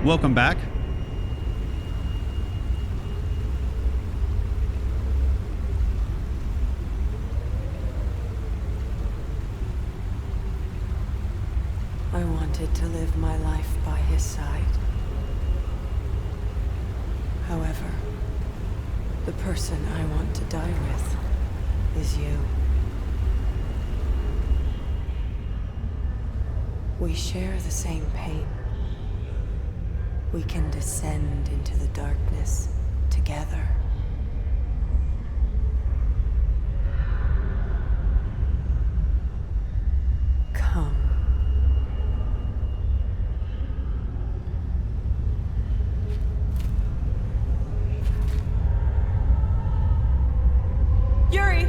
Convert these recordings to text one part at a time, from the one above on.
welcome back. I wanted to live my life by his side. However, the person I want to die with is you. We share the same pain. We can descend into the darkness together. Come. Yuri!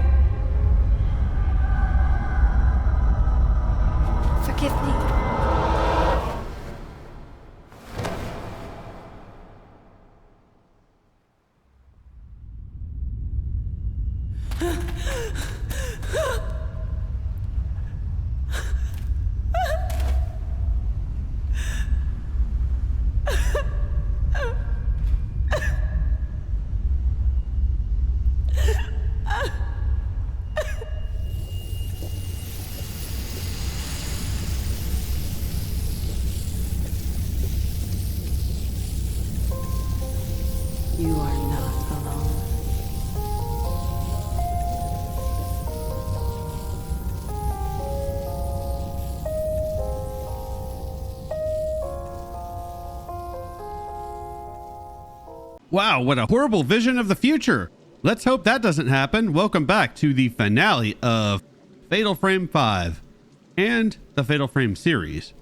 Forgive me. You are not alone. Wow, what a horrible vision of the future. Let's hope that doesn't happen. Welcome back to the finale of Fatal Frame 5 and the Fatal Frame series.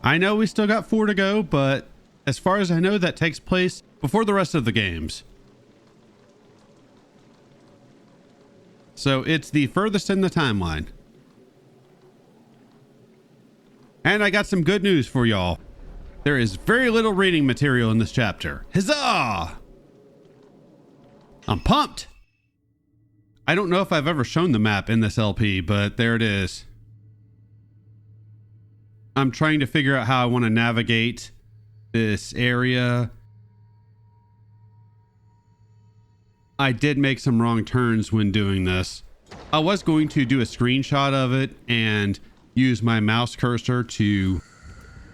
I know we still got 4 to go, but as far as I know, that takes place before the rest of the games. So it's the furthest in the timeline. And I got some good news for y'all. There is very little reading material in this chapter. Huzzah! I'm pumped. I don't know if I've ever shown the map in this LP, but there it is. I'm trying to figure out how I want to navigate this area. I did make some wrong turns when doing this. I was going to do a screenshot of it and use my mouse cursor to,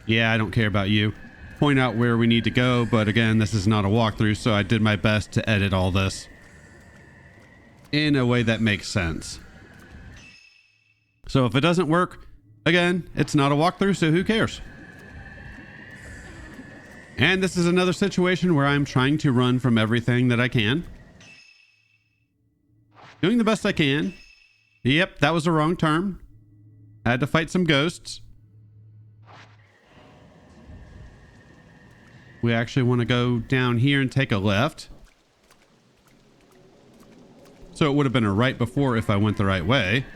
yeah, I don't care about you, point out where we need to go. But again, this is not a walkthrough, so I did my best to edit all this in a way that makes sense. So if it doesn't work, again, it's not a walkthrough, so who cares? And this is another situation where I'm trying to run from everything that I can. Doing the best I can. Yep, that was a wrong turn. I had to fight some ghosts. We actually want to go down here and take a left. So it would have been a right before if I went the right way.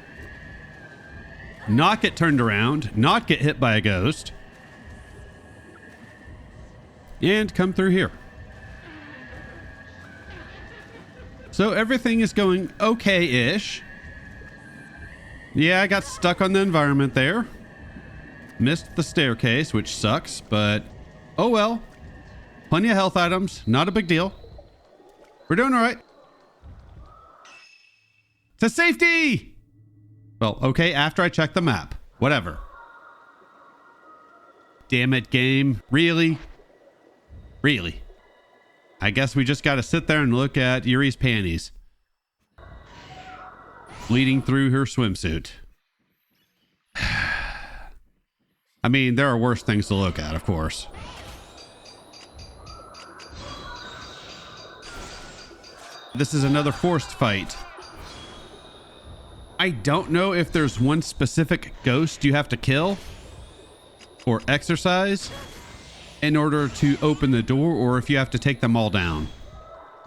Not get turned around, not get hit by a ghost. And come through here. So everything is going okay-ish. Yeah, I got stuck on the environment there. Missed the staircase, which sucks, but oh well. Plenty of health items, not a big deal. We're doing all right. To safety! Well, okay, after I check the map. Whatever. Damn it, game. Really? Really? I guess we just got to sit there and look at Yuri's panties bleeding through her swimsuit. I mean, there are worse things to look at, of course. This is another forced fight. I don't know if there's one specific ghost you have to kill or exorcise in order to open the door, or if you have to take them all down.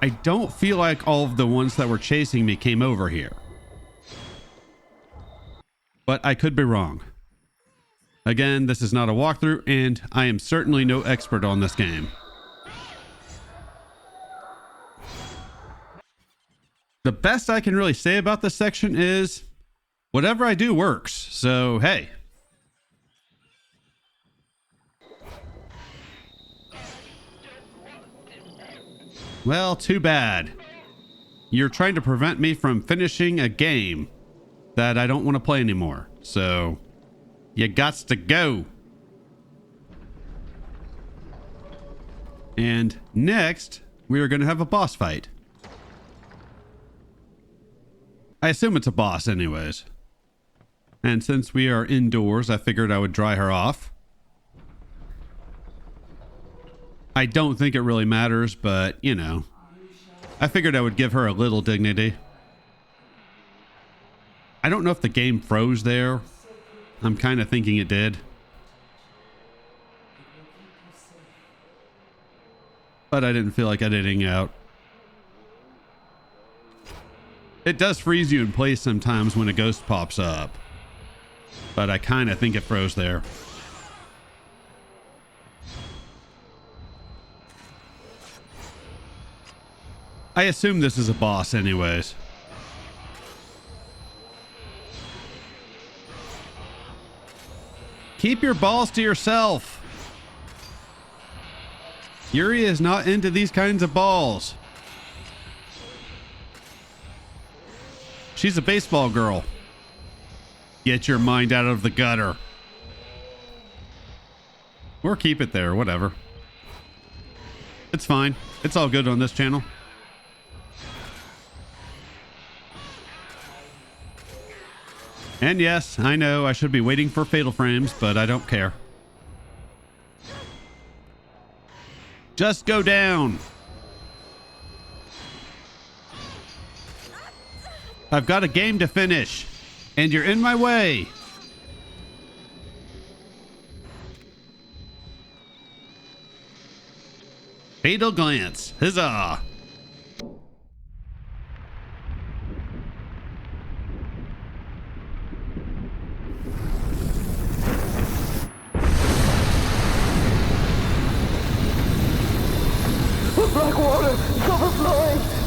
I don't feel like all of the ones that were chasing me came over here, but I could be wrong. Again, this is not a walkthrough, and I am certainly no expert on this game. The best I can really say about this section is whatever I do works. So, hey. Well, too bad. You're trying to prevent me from finishing a game that I don't want to play anymore. So, you gots to go. And next, we are going to have a boss fight. I assume it's a boss anyways. And since we are indoors, I figured I would dry her off. I don't think it really matters, but, you know, I figured I would give her a little dignity. I don't know if the game froze there. I'm kind of thinking it did. But I didn't feel like editing out. It does freeze you in place sometimes when a ghost pops up. But I kind of think it froze there. I assume this is a boss anyways. Keep your balls to yourself. Yuri is not into these kinds of balls. She's a baseball girl. Get your mind out of the gutter. Or keep it there, whatever. It's fine. It's all good on this channel. And yes, I know I should be waiting for fatal frames, but I don't care. Just go down. I've got a game to finish, and you're in my way. Fatal glance. Huzzah. Black water! It's overflowing!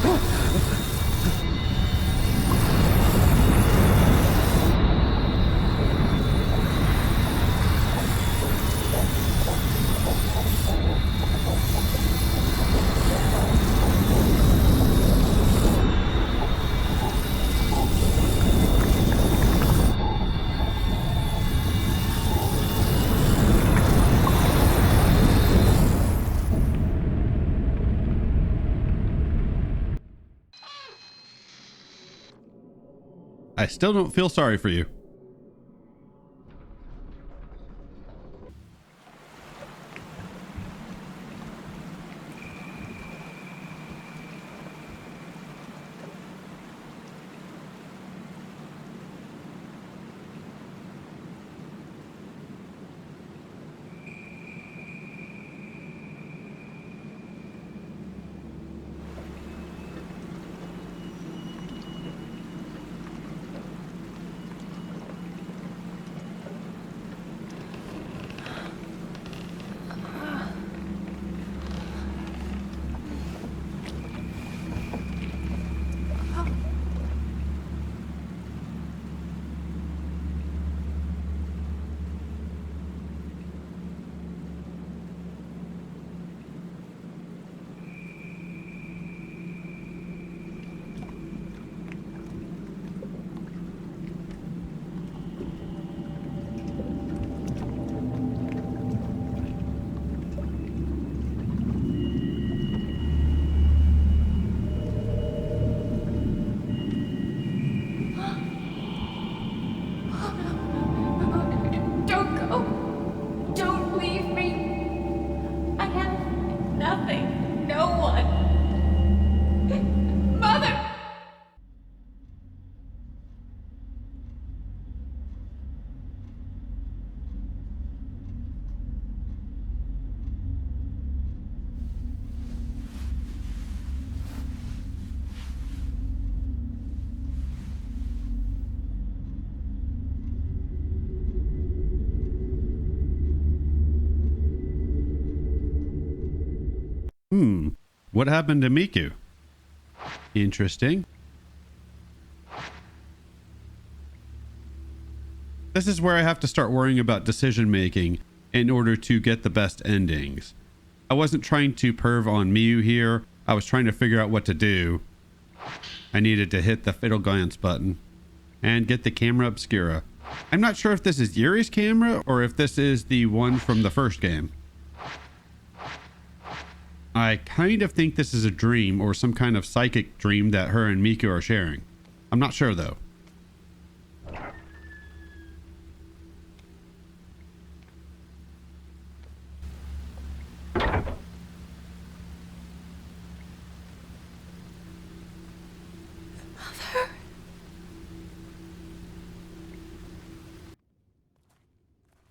I still don't feel sorry for you. Don't go. Don't leave me. I have nothing. No one. Mother! What happened to Miku? Interesting. This is where I have to start worrying about decision making in order to get the best endings. I wasn't trying to perv on Miu here. I was trying to figure out what to do. I needed to hit the fatal glance button and get the camera obscura. I'm not sure if this is Yuri's camera or if this is the one from the first game. I kind of think this is a dream or some kind of psychic dream that her and Miku are sharing. I'm not sure though.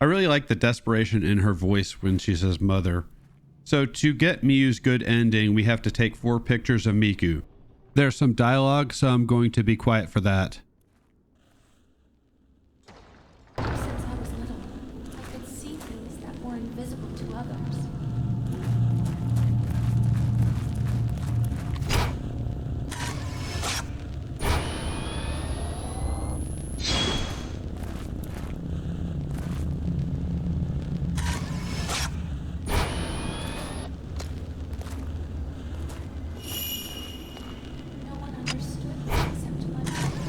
I really like the desperation in her voice when she says mother. So to get Miyu's good ending, we have to take 4 pictures of Miku. There's some dialogue, so I'm going to be quiet for that. Since I was little, I could see things that were invisible to others. No one understood except my father.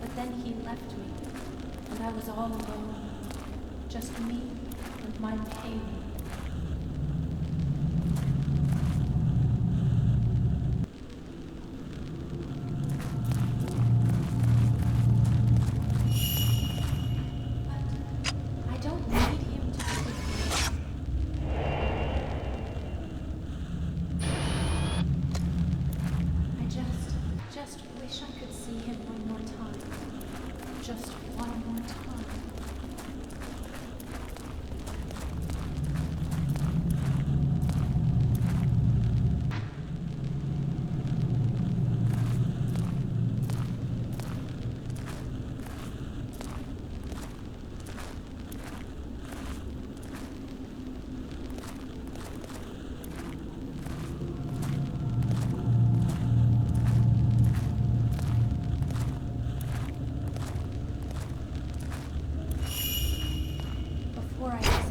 But then he left me, and I was all alone. Just me and my pain. But I don't need him to be with me. I just wish I could see him one more time. Just one more time. Before I disappear.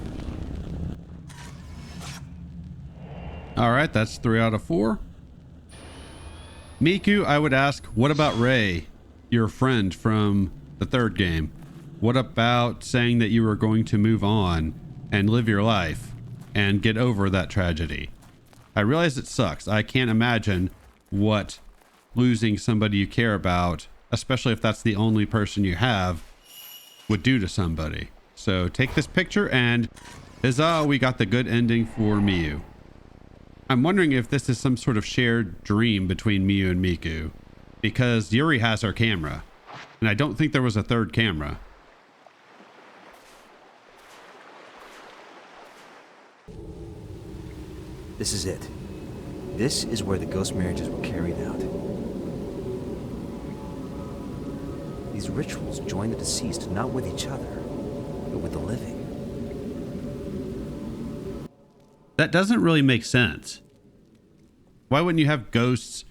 All right, that's 3 out of 4. Miku, I would ask, what about Ray, your friend from the 3rd game? What about saying that you were going to move on and live your life and get over that tragedy? I realize it sucks. I can't imagine what losing somebody you care about, especially if that's the only person you have, would do to somebody. So take this picture and huzzah, we got the good ending for Miyu. I'm wondering if this is some sort of shared dream between Miyu and Miku, because Yuri has her camera, and I don't think there was a 3rd camera. This is it. This is where the ghost marriages were carried out. These rituals join the deceased not with each other, but with the living. That doesn't really make sense. Why wouldn't you have ghosts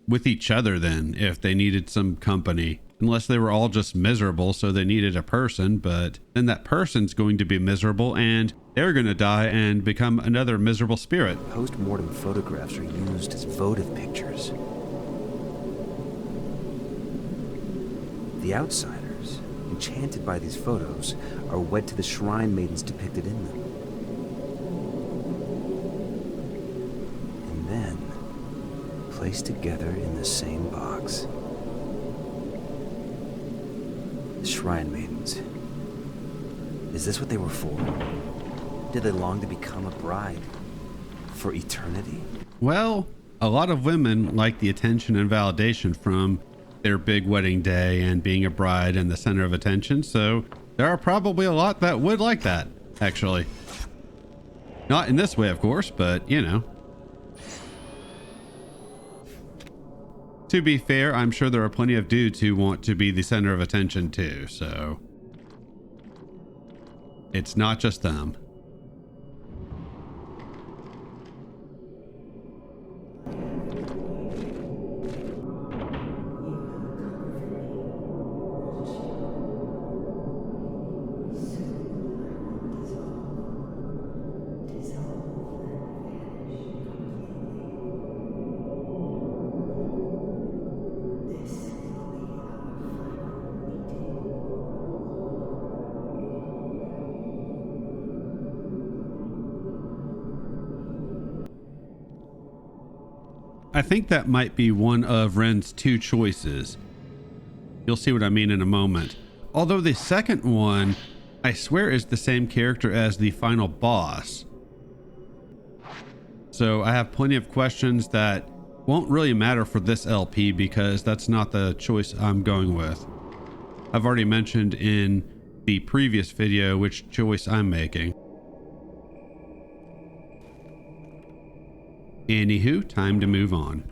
with each other then if they needed some company? Unless they were all just miserable, so they needed a person, but then that person's going to be miserable and they're going to die and become another miserable spirit. Post-mortem photographs are used as votive pictures. The outsiders, enchanted by these photos, are wed to the shrine maidens depicted in them. And then, placed together in the same box. The shrine maidens. Is this what they were for? Did they long to become a bride? For eternity? Well, a lot of women like the attention and validation from their big wedding day and being a bride and the center of attention, so there are probably a lot that would like that, actually. Not in this way, of course, but, you know. To be fair, I'm sure there are plenty of dudes who want to be the center of attention too, so it's not just them. I think that might be one of Ren's two choices. You'll see what I mean in a moment. Although the second one, I swear, is the same character as the final boss. So I have plenty of questions that won't really matter for this LP because that's not the choice I'm going with. I've already mentioned in the previous video which choice I'm making. Anywho, time to move on.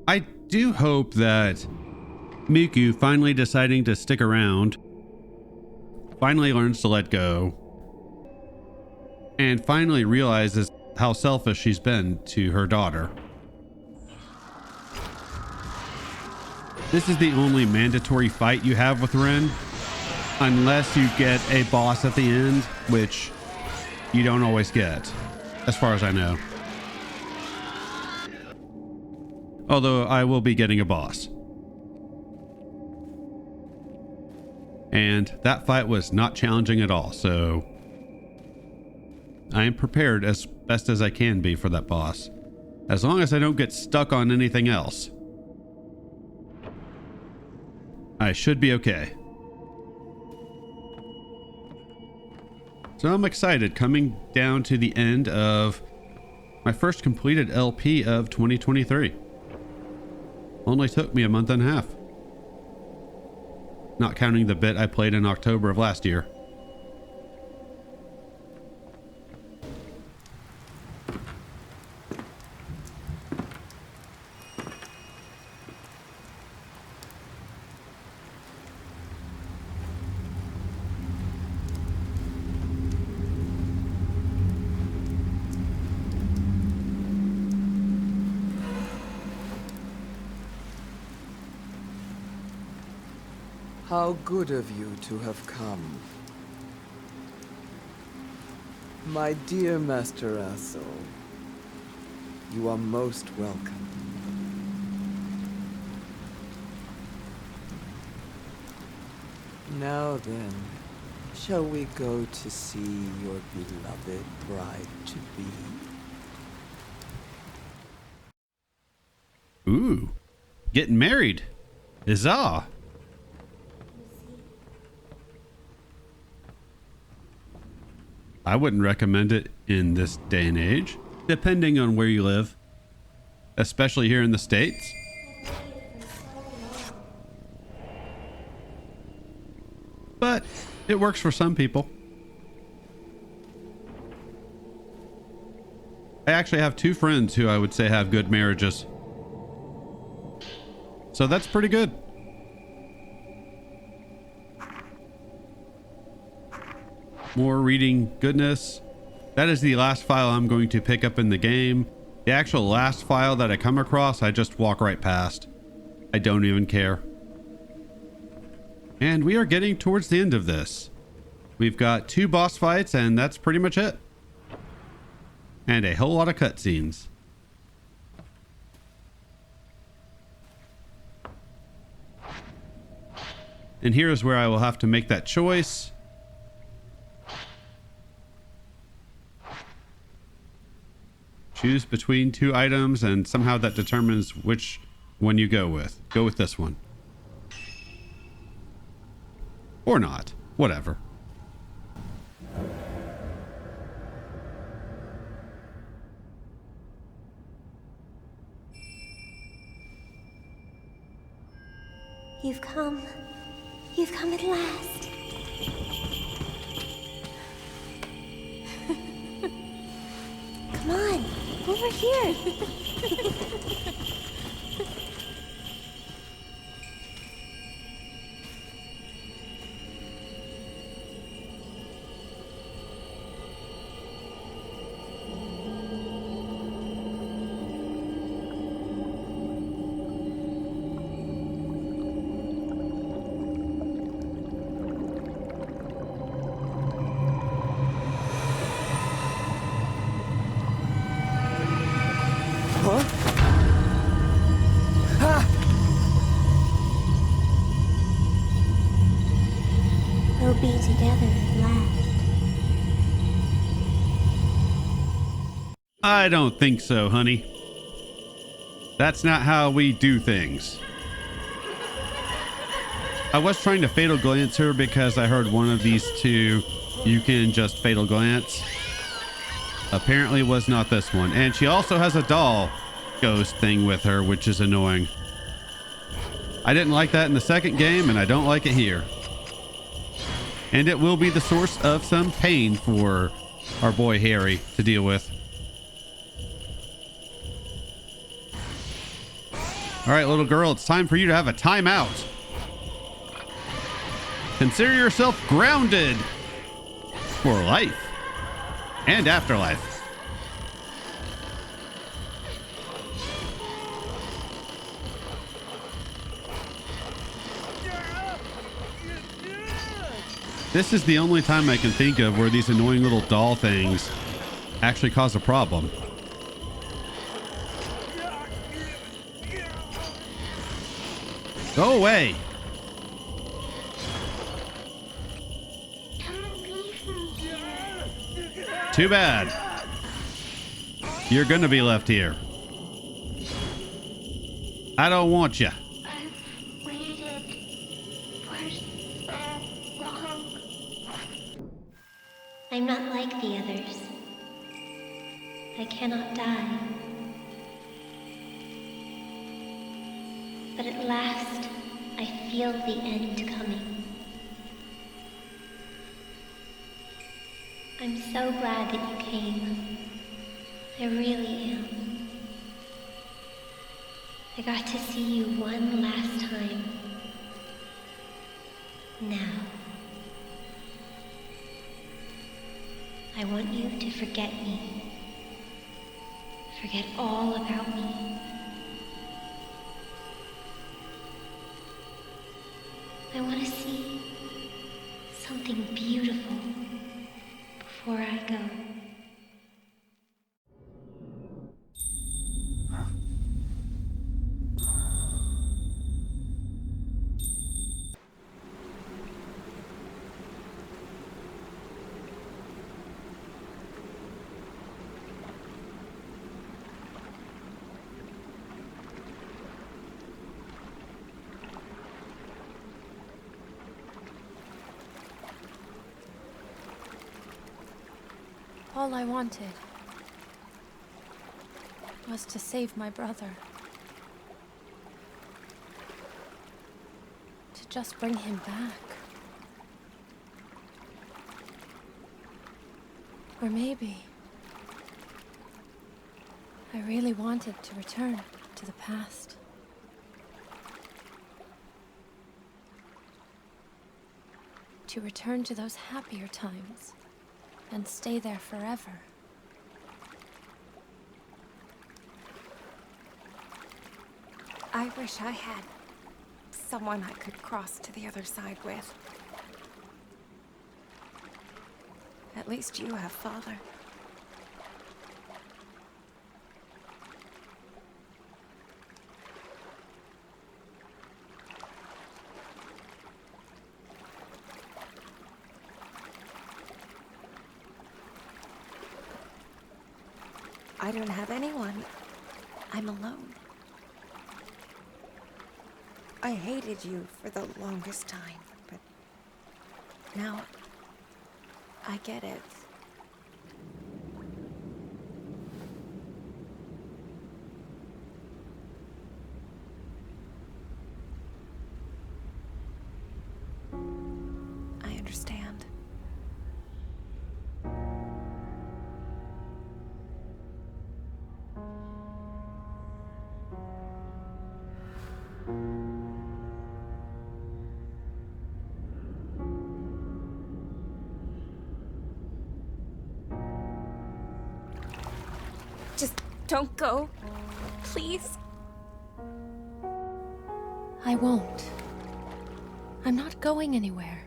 I do hope that Miku, finally deciding to stick around, finally learns to let go, and finally realizes how selfish she's been to her daughter. This is the only mandatory fight you have with Ren, unless you get a boss at the end, which you don't always get, as far as I know. Although I will be getting a boss. And that fight was not challenging at all, so I am prepared as best as I can be for that boss, as long as I don't get stuck on anything else. I should be okay. So I'm excited, coming down to the end of my first completed LP of 2023. Only took me a month and a half. Not counting the bit I played in October of last year. How good of you to have come. My dear Master Asso, you are most welcome. Now then, shall we go to see your beloved bride-to-be? Ooh, getting married. Huzzah. I wouldn't recommend it in this day and age, depending on where you live, especially here in the States. But it works for some people. I actually have two friends who I would say have good marriages. So that's pretty good. More reading goodness. That is the last file I'm going to pick up in the game. The actual last file that I come across, I just walk right past. I don't even care. And we are getting towards the end of this. We've got 2 boss fights and that's pretty much it. And a whole lot of cutscenes. And here is where I will have to make that choice. Choose between 2 items and somehow that determines which one you go with. Go with this one. Or not. Whatever. You've come. You've come at last. Come on, over here. We'll be together at last. I don't think so, honey. That's not how we do things. I was trying to fatal glance her because I heard one of these two, you can just fatal glance. Apparently was not this one. And she also has a doll ghost thing with her, which is annoying. I didn't like that in the second game, and I don't like it here. And it will be the source of some pain for our boy Harry to deal with. All right, little girl, it's time for you to have a timeout. Consider yourself grounded for life and afterlife. This is the only time I can think of where these annoying little doll things actually cause a problem. Go away. Too bad. You're gonna be left here. I don't want you. I've waited for so long. I'm not like the others. I cannot die. But at last, I feel the end coming. I'm so glad that you came. I really am. I got to see you one last time. Now. I want you to forget me. Forget all about me. I want to see something beautiful before I go. All I wanted was to save my brother. To just bring him back. Or maybe I really wanted to return to the past. To return to those happier times. And stay there forever. I wish I had someone I could cross to the other side with. At least you have Father. I don't have anyone. I'm alone. I hated you for the longest time, but now I get it. I understand. Just don't go, please. I won't. I'm not going anywhere.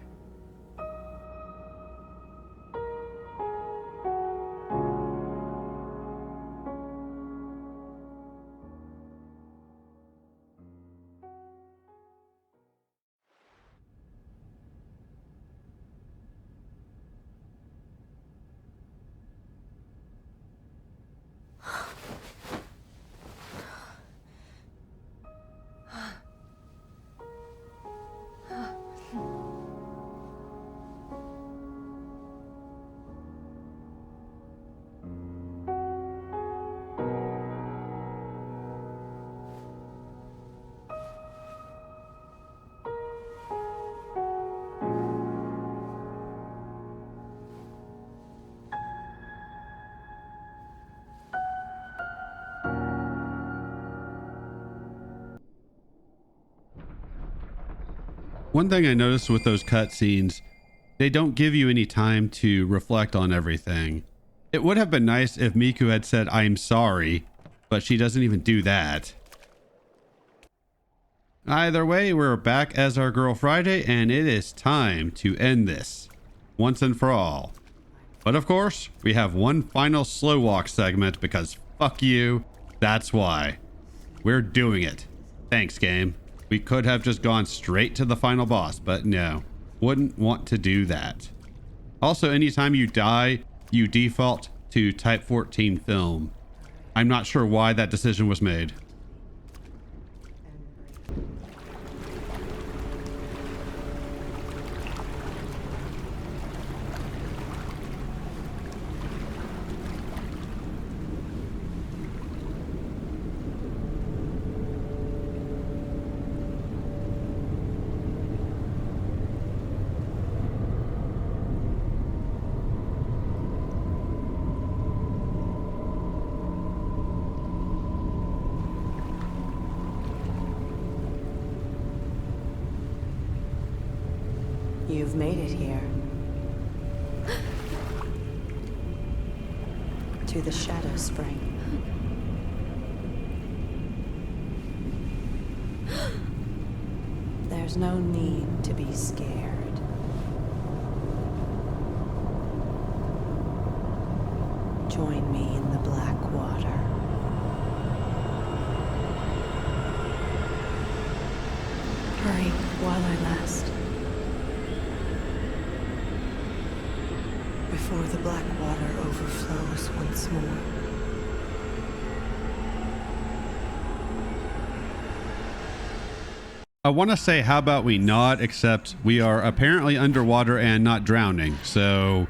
One thing I noticed with those cutscenes, they don't give you any time to reflect on everything. It would have been nice if Miku had said, "I'm sorry," but she doesn't even do that. Either way, we're back as our girl Friday, and it is time to end this once and for all. But of course, we have one final slow walk segment because fuck you, that's why. We're doing it. Thanks, game. We could have just gone straight to the final boss, but no, wouldn't want to do that. Also, anytime you die, you default to Type 14 film. I'm not sure why that decision was made. You've made it here. To the Shadow Spring. There's no need to be scared. Join me in the black water. Hurry while I last. Before the black water overflows once more. I want to say, how about we not, except we are apparently underwater and not drowning. So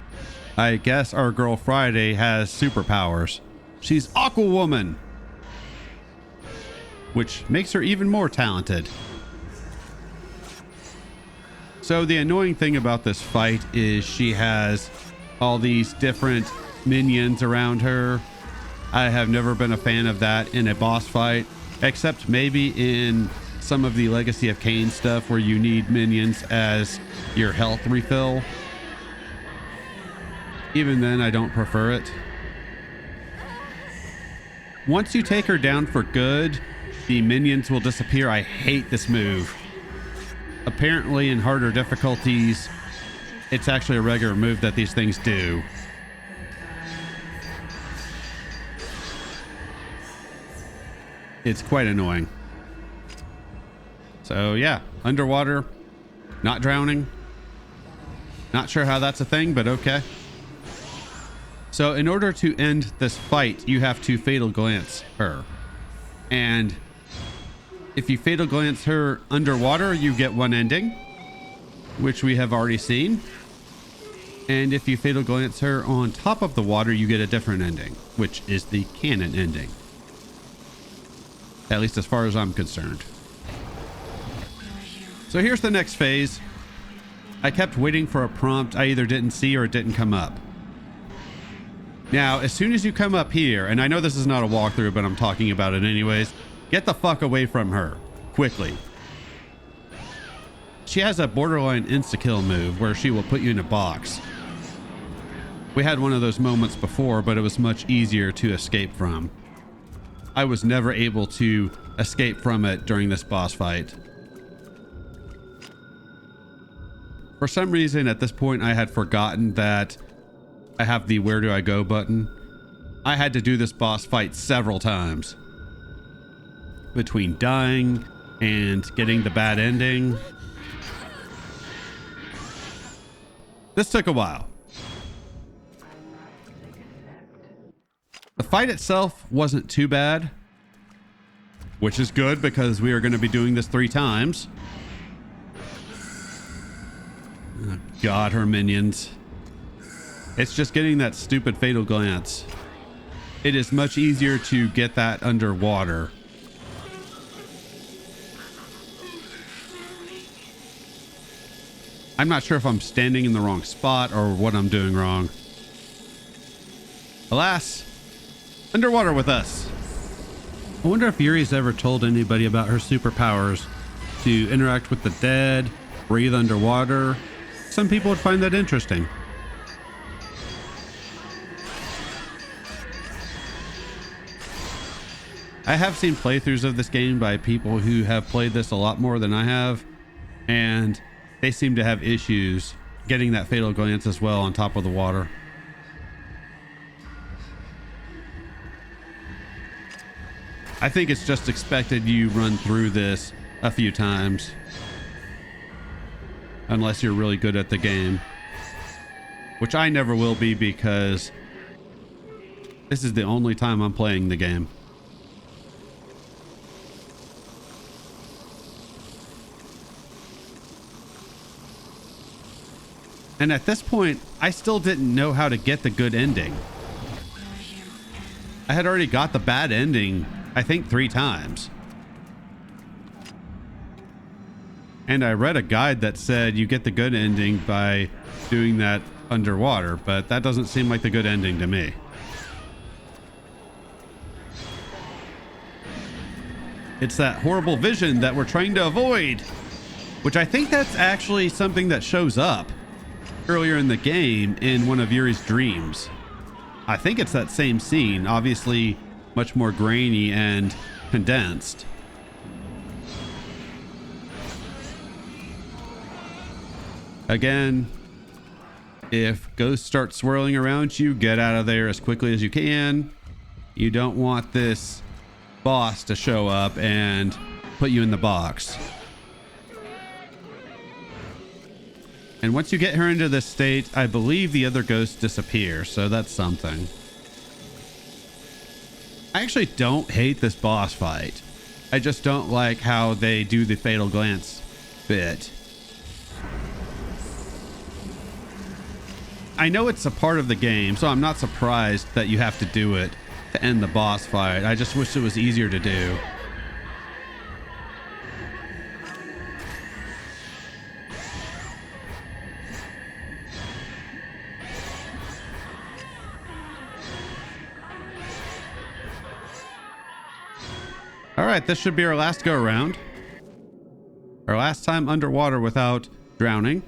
I guess our girl Friday has superpowers. She's Aquawoman, which makes her even more talented. So the annoying thing about this fight is she has all these different minions around her. I have never been a fan of that in a boss fight, except maybe in some of the Legacy of Kain stuff where you need minions as your health refill. Even then, I don't prefer it. Once you take her down for good, the minions will disappear. I hate this move. Apparently in harder difficulties, it's actually a regular move that these things do. It's quite annoying. So yeah, underwater, not drowning. Not sure how that's a thing, but okay. So in order to end this fight, you have to fatal glance her. And if you fatal glance her underwater, you get one ending, which we have already seen. And if you fatal glance her on top of the water, you get a different ending, which is the canon ending. At least as far as I'm concerned. So here's the next phase. I kept waiting for a prompt I either didn't see or it didn't come up. Now, as soon as you come up here, and I know this is not a walkthrough, but I'm talking about it anyways, get the fuck away from her, quickly. She has a borderline insta-kill move where she will put you in a box. We had one of those moments before, but it was much easier to escape from. I was never able to escape from it during this boss fight. For some reason, at this point, I had forgotten that I have the "Where do I go" button. I had to do this boss fight several times. Between dying and getting the bad ending. This took a while. The fight itself wasn't too bad, which is good because we are going to be doing this 3 times. Oh, God, her minions. It's just getting that stupid fatal glance. It is much easier to get that underwater. I'm not sure if I'm standing in the wrong spot or what I'm doing wrong. Alas, underwater with us. I wonder if Yuri's ever told anybody about her superpowers to interact with the dead breathe underwater. Some people would find that interesting. I have seen playthroughs of this game by people who have played this a lot more than I have, and they seem to have issues getting that fatal glance as well on top of the water. I think it's just expected you run through this a few times, unless you're really good at the game, which I never will be because this is the only time I'm playing the game. And at this point, I still didn't know how to get the good ending. I had already got the bad ending, I think 3 times. And I read a guide that said you get the good ending by doing that underwater, but that doesn't seem like the good ending to me. It's that horrible vision that we're trying to avoid, which I think that's actually something that shows up earlier in the game in one of Yuri's dreams. I think it's that same scene, obviously much more grainy and condensed. Again, if ghosts start swirling around you, get out of there as quickly as you can. You don't want this boss to show up and put you in the box. And once you get her into this state, I believe the other ghosts disappear, so that's something. I actually don't hate this boss fight. I just don't like how they do the fatal glance bit. I know it's a part of the game, so I'm not surprised that you have to do it to end the boss fight. I just wish it was easier to do. All right, this should be our last go around. Our last time underwater without drowning.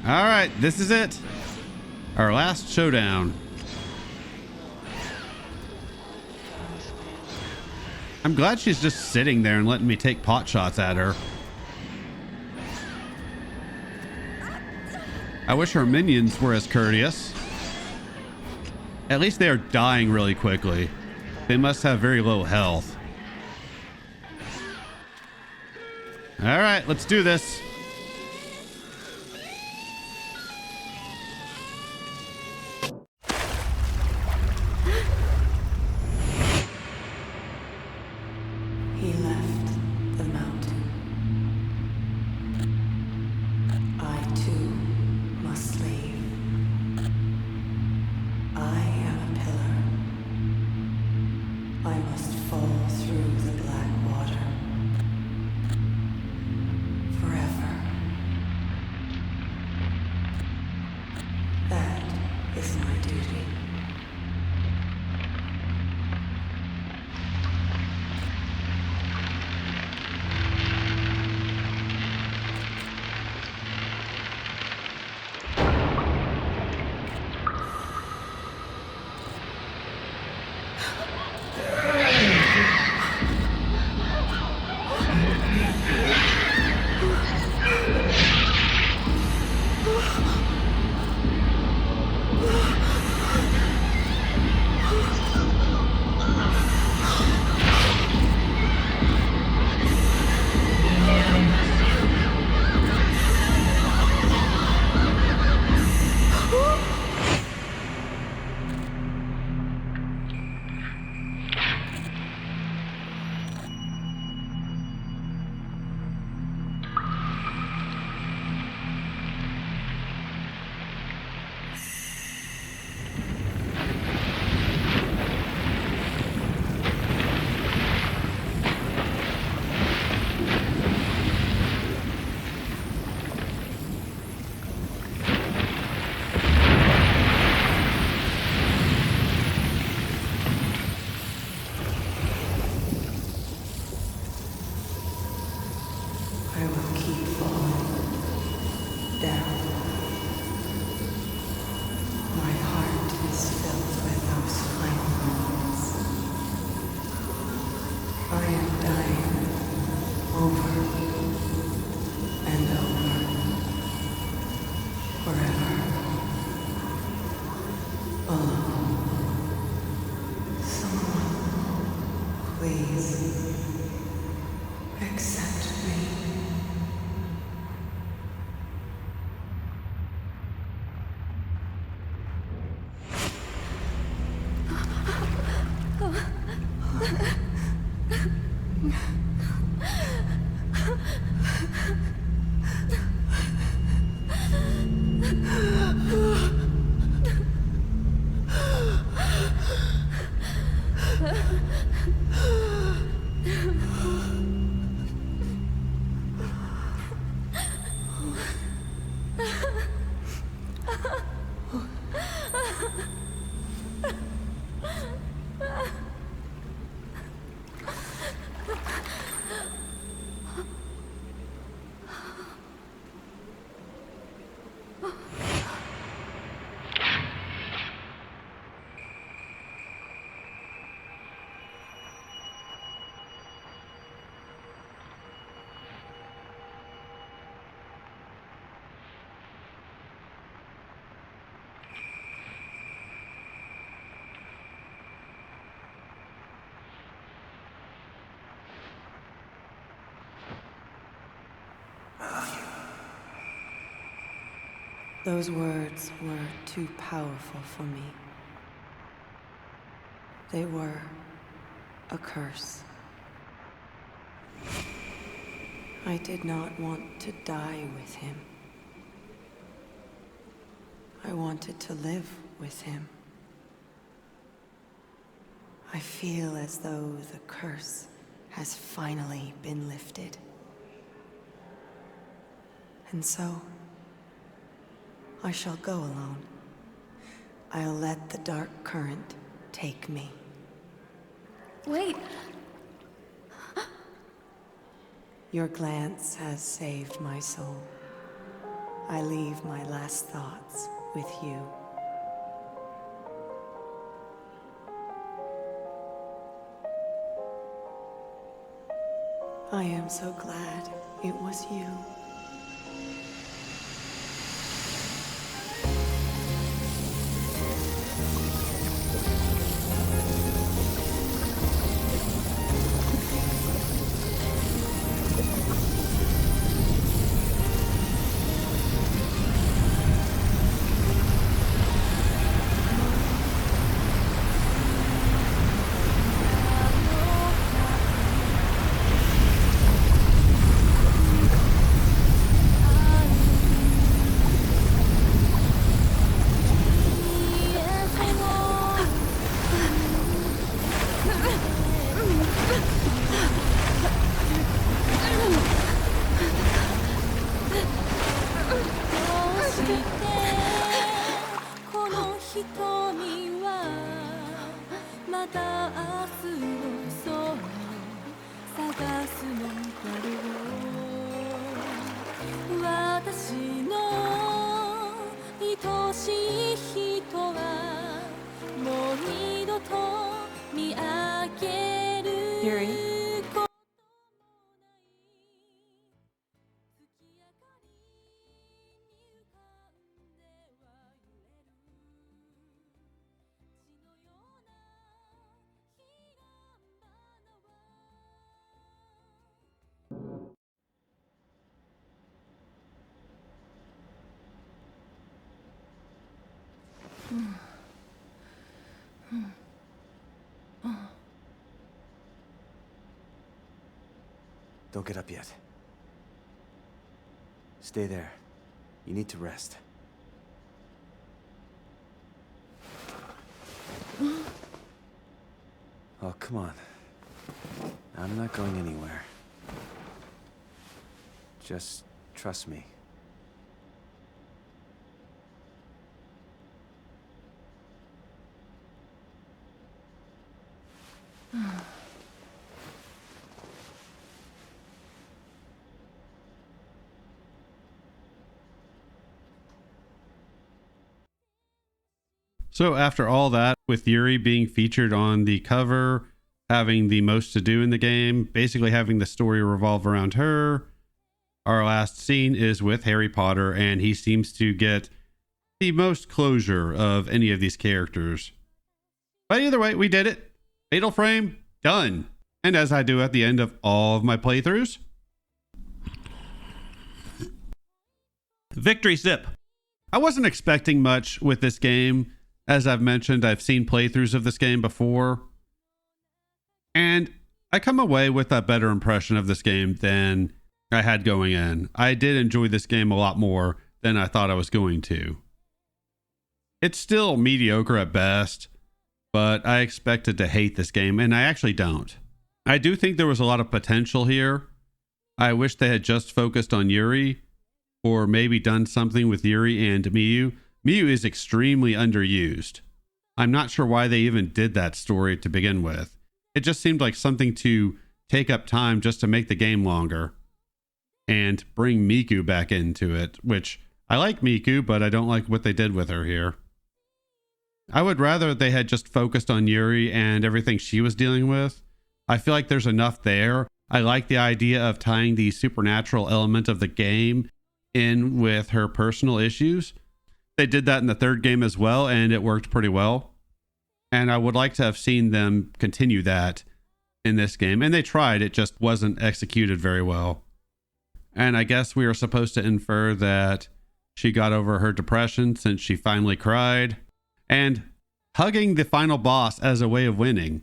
All right, this is it. Our last showdown. I'm glad she's just sitting there and letting me take pot shots at her. I wish her minions were as courteous. At least they are dying really quickly. They must have very low health. All right, let's do this. He left the mountain. I too must leave. I am a pillar. I must fall through the black water. Forever. That is my duty. Accept me. Those words were too powerful for me. They were a curse. I did not want to die with him. I wanted to live with him. I feel as though the curse has finally been lifted. And so, I shall go alone. I'll let the dark current take me. Wait! Your glance has saved my soul. I leave my last thoughts with you. I am so glad it was you. Yuri? Don't get up yet. Stay there. You need to rest. Oh, come on. I'm not going anywhere. Just trust me. So after all that, with Yuri being featured on the cover, having the most to do in the game, basically having the story revolve around her, our last scene is with Harry Potter, and he seems to get the most closure of any of these characters. But either way, we did it. Fatal Frame, done. And as I do at the end of all of my playthroughs, victory sip. I wasn't expecting much with this game. As I've mentioned, I've seen playthroughs of this game before, and I come away with a better impression of this game than I had going in. I did enjoy this game a lot more than I thought I was going to. It's still mediocre at best, but I expected to hate this game, and I actually don't. I do think there was a lot of potential here. I wish they had just focused on Yuri, or maybe done something with Yuri and Miyu. Miyu is extremely underused. I'm not sure why they even did that story to begin with. It just seemed like something to take up time just to make the game longer and bring Miku back into it, which I like Miku, but I don't like what they did with her here. I would rather they had just focused on Yuri and everything she was dealing with. I feel like there's enough there. I like the idea of tying the supernatural element of the game in with her personal issues. They did that in the third game as well, and it worked pretty well. And I would like to have seen them continue that in this game. And they tried, it just wasn't executed very well. And I guess we are supposed to infer that she got over her depression since she finally cried. And hugging the final boss as a way of winning.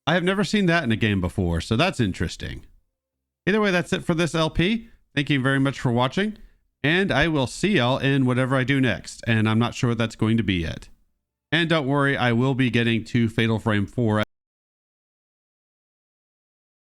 I have never seen that in a game before, so that's interesting. Either way, that's it for this LP. Thank you very much for watching. And I will see y'all in whatever I do next. And I'm not sure what that's going to be yet. And don't worry, I will be getting to Fatal Frame 4